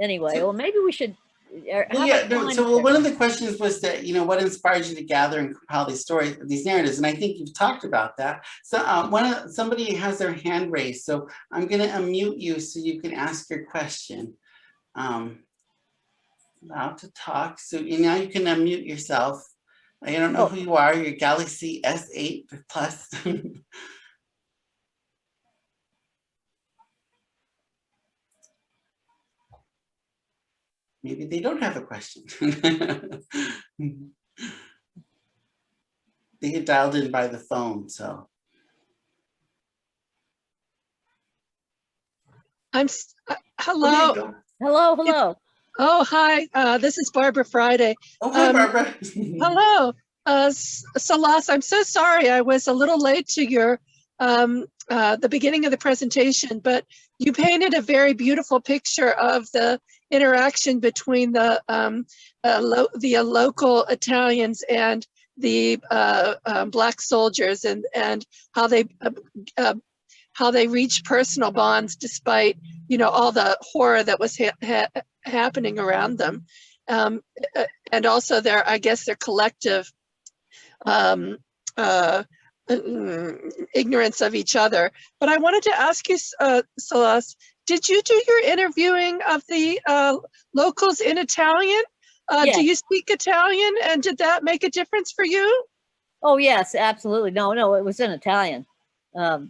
Anyway, well, maybe we should. Well, yeah, no, so one of the questions was that, what inspired you to gather and compile these stories, these narratives, and I think you've talked about that. So somebody has their hand raised, so I'm going to unmute you so you can ask your question. Allowed to talk, so now you can unmute yourself. I don't know who you are. You're Galaxy S8 Plus. Maybe they don't have a question. They get dialed in by the phone, so. Hello. Hello. Oh, hi. This is Barbara Friday. Oh, hi, Barbara. Hello. Solace, I'm so sorry I was a little late to your the beginning of the presentation, but you painted a very beautiful picture of the interaction between the local Italians and the Black soldiers, and how they reached personal bonds despite all the horror that was happening around them, and also I guess their collective ignorance of each other. But I wanted to ask you, Solace, did you do your interviewing of the locals in Italian? Yes. Do you speak Italian, and did that make a difference for you? Oh yes, absolutely. No, it was in Italian. And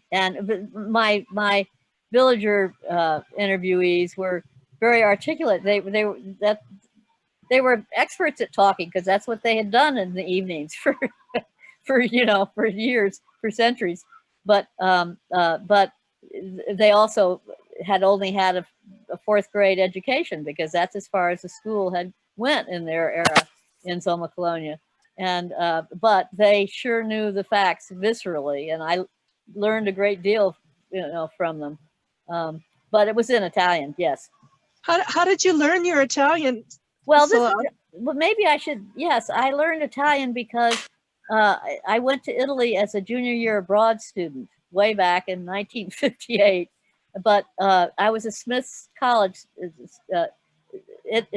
my villager interviewees were very articulate. They were experts at talking, because that's what they had done in the evenings for years, for centuries. But they also had only had a fourth grade education, because that's as far as the school had went in their era in Sommocolonia. And but they sure knew the facts viscerally, and I learned a great deal, from them. But it was in Italian, yes. How did you learn your Italian? Well, maybe I should. Yes, I learned Italian because I went to Italy as a junior year abroad student way back in 1958. But I was a Smith's College a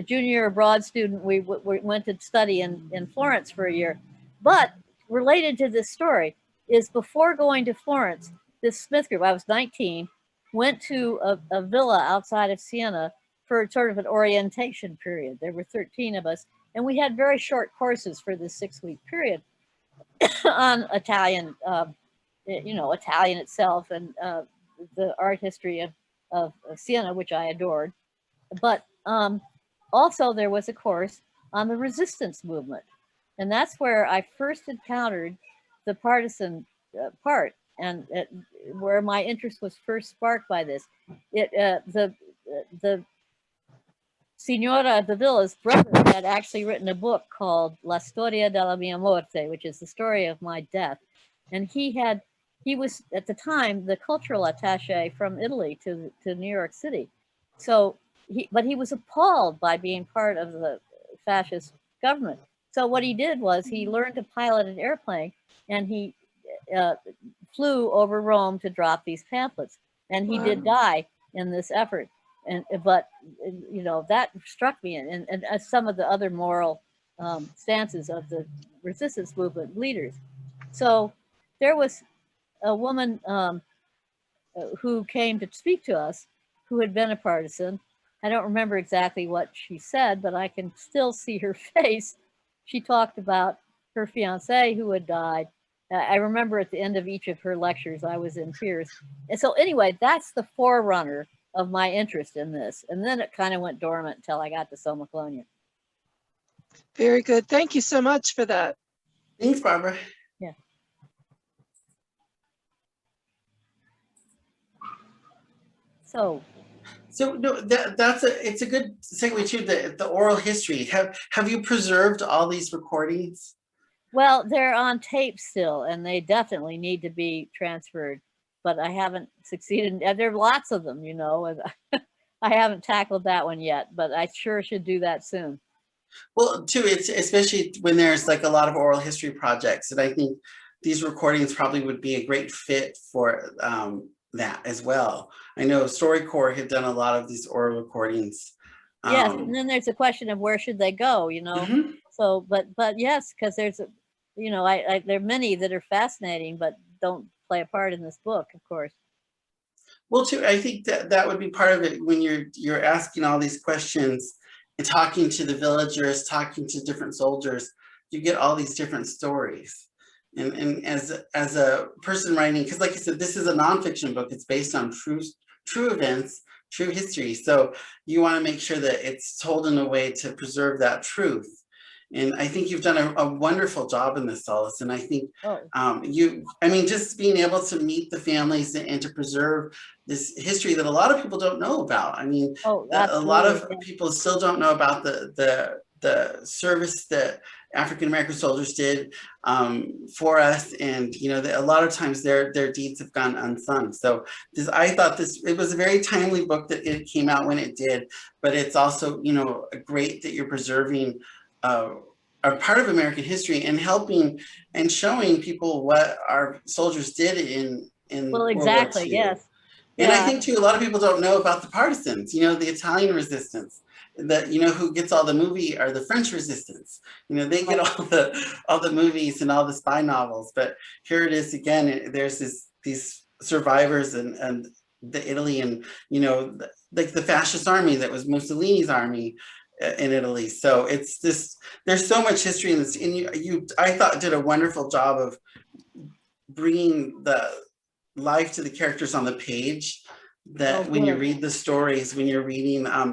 junior year abroad student. We went to study in Florence for a year. But related to this story is, before going to Florence, this Smith group, I was 19, went to a villa outside of Siena for sort of an orientation period. There were 13 of us, and we had very short courses for this 6-week period on Italian, Italian itself, and the art history of Siena, which I adored. But also there was a course on the resistance movement. And that's where I first encountered the partisan part, and where my interest was first sparked by this. The Signora of the Villa's brother had actually written a book called La Storia della mia morte, which is the story of my death. And he was at the time the cultural attaché from Italy to New York City. So but he was appalled by being part of the fascist government. So what he did was he learned to pilot an airplane, and he flew over Rome to drop these pamphlets. And he did die in this effort. But that struck me, and some of the other moral stances of the resistance movement leaders. So there was a woman who came to speak to us, who had been a partisan. I don't remember exactly what she said, but I can still see her face. She talked about her fiance who had died. I remember at the end of each of her lectures, I was in tears. And so anyway, that's the forerunner of my interest in this. And then it kind of went dormant until I got to Sommocolonia. Very good. Thank you so much for that. Thanks, Barbara. Yeah. So no, it's a good segue to the oral history. Have you preserved all these recordings? Well, they're on tape still, and they definitely need to be transferred, but I haven't succeeded. There are lots of them, and I haven't tackled that one yet, but I sure should do that soon. Well, too, it's especially when there's like a lot of oral history projects, and I think these recordings probably would be a great fit for that as well. I know StoryCorps had done a lot of these oral recordings. Yes, and then there's a question of where should they go, you know? Mhm. So, but yes, because there's a, you know, there are many that are fascinating, but don't play a part in this book, of course. Well, too, I think that that would be part of it when you're asking all these questions and talking to the villagers, talking to different soldiers. You get all these different stories, and as a person writing, because like I said, this is a nonfiction book. It's based on true events, true history. So you want to make sure that it's told in a way to preserve that truth. And I think you've done a wonderful job in this, Solace. And I think I mean, just being able to meet the families and to preserve this history that a lot of people don't know about. I mean, a lot of people still don't know about the service that African American soldiers did for us, and you know, a lot of times their deeds have gone unsung. So I thought it was a very timely book that it came out when it did, but it's also, you know, great that you're preserving are part of American history and helping and showing people what our soldiers did in well, exactly, World War II. Yes. And I think too, a lot of people don't know about the partisans, you know, the Italian resistance, that, you know, who gets all the movie are the French resistance. You know, they get all the movies and all the spy novels, but here it is again, there's these survivors and the Italy, and, you know, like the fascist army that was Mussolini's army in Italy. So it's this, there's so much history in this, and you I thought did a wonderful job of bringing the life to the characters on the page, that when you read the stories, when you're reading I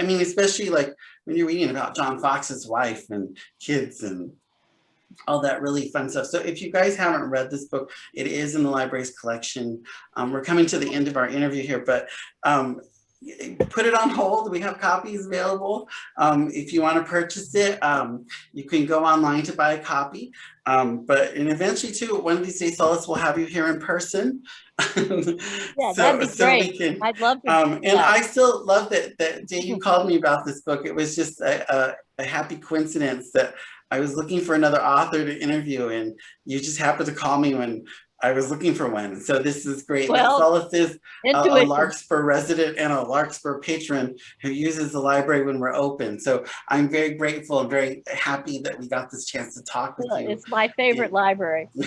mean, especially like when you're reading about John Fox's wife and kids and all that really fun stuff. So if you guys haven't read this book, it is in the library's collection. We're coming to the end of our interview here, but put it on hold. We have copies available. If you want to purchase it, you can go online to buy a copy. And eventually too, one of these days, Solace will have you here in person. Yeah, that'd be great. I'd love to. And I still love that day you called me about this book. It was just a happy coincidence that I was looking for another author to interview, and you just happened to call me when I was looking for one. So this is great. Well, Solace is a Larkspur resident and a Larkspur patron who uses the library when we're open. So I'm very grateful and very happy that we got this chance to talk with you. It's my favorite library. So,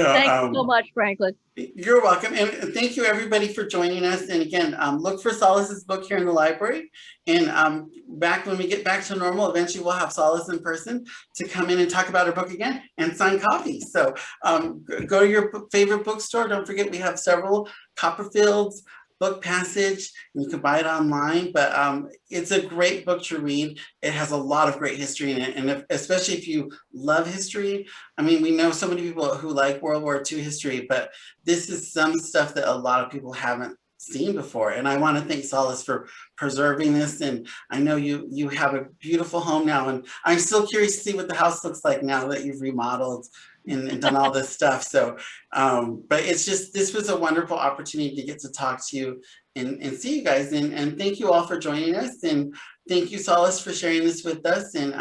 thanks so much, Franklin. You're welcome. And thank you everybody for joining us. And again, look for Solace's book here in the library. And back when we get back to normal, eventually we'll have Solace in person to come in and talk about her book again and sign copies. So go to your favorite bookstore. Don't forget, we have several: Copperfield's, Book Passage, and you can buy it online. But it's a great book to read. It has a lot of great history in it, and especially if you love history. I mean, we know so many people who like World War II history, but this is some stuff that a lot of people haven't seen before. And I want to thank Solace for preserving this. And I know you have a beautiful home now, and I'm still curious to see what the house looks like now that you've remodeled and done all this stuff. So, but it's just, this was a wonderful opportunity to get to talk to you and see you guys. And thank you all for joining us. And thank you, Solace, for sharing this with us. And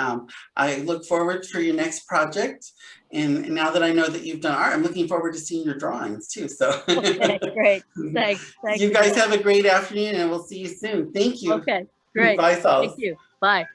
I look forward for your next project. And now that I know that you've done art, I'm looking forward to seeing your drawings too. So okay, great. Thanks. You guys have a great afternoon, and we'll see you soon. Thank you. Okay, great. Bye, Solace. Thank you. Bye.